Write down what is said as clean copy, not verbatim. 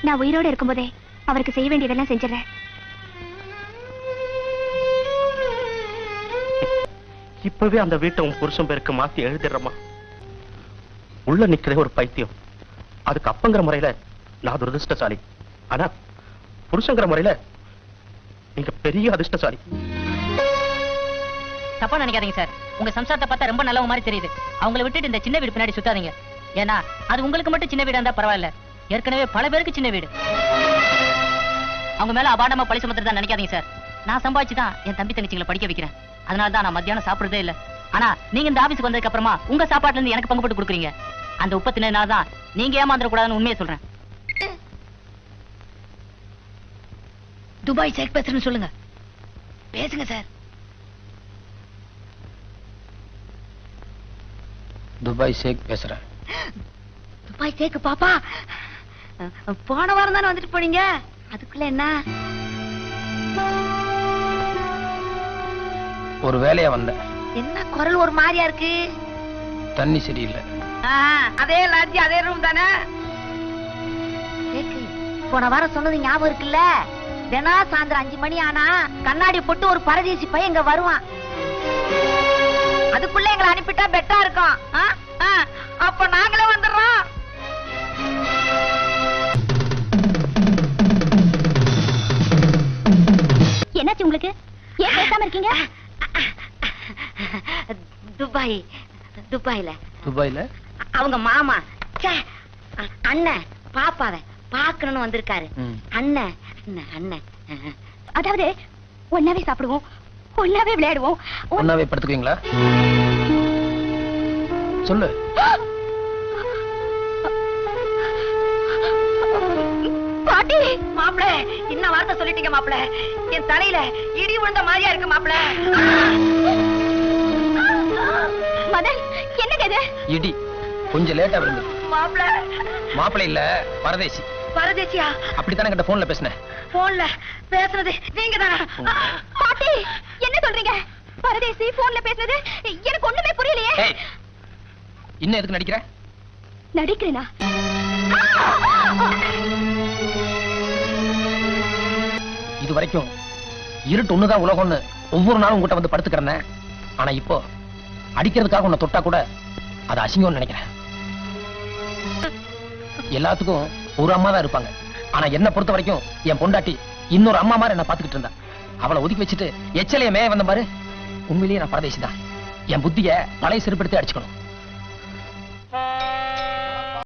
நான் உயிரோடு இருக்கும்போதே அவருக்கு செய்ய வேண்டியதெல்லாம் செஞ்சிடறேன். இப்பவே அந்த வீட்டை உன் புருஷன் பேருக்கு மாத்தி எழுதிடுறமா. உள்ள நிக்கிறே ஒரு பைத்தியம். அதுக்கு அப்பங்கிற முறையில நான் துரதிருஷ்டசாலி. ஆனா புருஷங்கிற முறையில நீங்க பெரிய அதிர்ஷ்டசாலி. தப்பா நினைக்காதீங்க சார். உங்க சம்சாரத்தை பார்த்தா ரொம்ப நல்லவங்க மாதிரி தெரியுது. அவங்களை விட்டுட்டு இந்த சின்ன வீடு பின்னாடி சுத்தாதீங்க. ஏன்னா அது உங்களுக்கு மட்டும் சின்ன வீடா இருந்தா பரவாயில்ல, ஏற்கனவே பல பேருக்கு சின்ன வீடு. அவங்க மேல அபாண்டமா பழி சுமத்துறதா நினைக்காதீங்க சார். நான் சம்பாதிச்சுதான் என் தம்பி தங்கச்சிங்களை படிக்க வைக்கிறேன். அதனாலதான் நான் மத்தியானம் சாப்பிடுறதே இல்ல. ஆனா நீங்க இந்த ஆபீஸ்க்கு வந்ததுக்கு அப்புறமா உங்க சாப்பாட்டுல இருந்து எனக்கு பங்கு போட்டு கொடுக்குறீங்க. அந்த உப்ப தின்னதுனாலதான் நீங்க ஏமாந்துட கூடாதுன்னு உண்மையை சொல்றேன். துபாய் ஷேக் பேசுறேன்னு சொல்லுங்க. பேசுங்க சார். துபாய் ஷேக் பேசுறேன். துபாய் ஷேக் பாப்பா, போன வாரம் தானே வந்துட்டு போனீங்க, அதுக்குள்ள என்ன? ஒரு வேலையா வந்தேன். என்ன குரல் ஒரு மாதிரியா இருக்கு? தண்ணி சரியில்லை. அதே லாட்ஜி அதே ரூம் தானே? போன வாரம் சொன்னது ஞாபகம் இருக்குல்ல? தினா சாயந்தரம் 5 மணி ஆனா கண்ணாடி போட்டு ஒரு பரதேசி பையன் இங்க வருவான். அதுக்குள்ள எங்களை அனுப்பிட்டா பெட்டா இருக்கும். அப்ப நாங்களே வந்துடுறோம். என்னாச்சு உங்களுக்கு? ஏன் பேசாம இருக்கீங்க? துபாயில அவங்க மாமா அண்ணன் பாப்பாவை பாக்கணும்னு வந்திருக்காரு. அண்ணன் அண்ணன் அதாவது ஒன்னாவே சாப்பிடுவோம், ஒன்னாவே விளையாடுவோம், ஒன்னாவே படுத்துக்குவீங்களா? சொல்லு. பாட்டி. மாப்பிள என்ன வார்த்தை சொல்லிட்டீங்க மாப்பிள? என் தலையில இடி விழுந்த மாதிரியா இருக்கு மாப்பிள. மதன் என்னங்க இது? இடி கொஞ்சம் லேட்டா விழுந்து. மாப்பிள மாப்பிள இல்ல பரதேசி. பரதேசியா? அப்படித்தானே கிட்ட போன்ல பேசினேன். போன்ல பேசுறது நீங்க தானே? பாட்டி என்ன சொல்றீங்க? பரதேசி போன்ல பேசுறது எனக்கு ஒண்ணுமே புரியலையே. இன்னும் எதுக்கு நடிக்கிற? நடிக்கிறேனா? இது வரைக்கும் இருட்டு ஒண்ணுதான் உலகம்னு ஒவ்வொரு நாளும் உங்ககிட்ட வந்து படுத்துக்கிறேன். ஆனா இப்போ அடிக்கிறதுக்காக உன்னை தொட்டா கூட அது அசிங்கம்னு நினைக்கிறேன். எல்லாத்துக்கும் ஒரு அம்மா தான் இருப்பாங்க. ஆனா என்ன பொறுத்த வரைக்கும் என் பொண்டாட்டி இன்னொரு அம்மா மாதிரி என்ன பாத்துக்கிட்டு இருந்தா. அவளை ஒதுக்கி வச்சுட்டு எச்சலைய மேய வந்த பாரு. உண்மையிலேயே நான் பரதேசி தான். என் புத்திய பழைய செருப்படுத்தி அடிச்சுக்கணும்.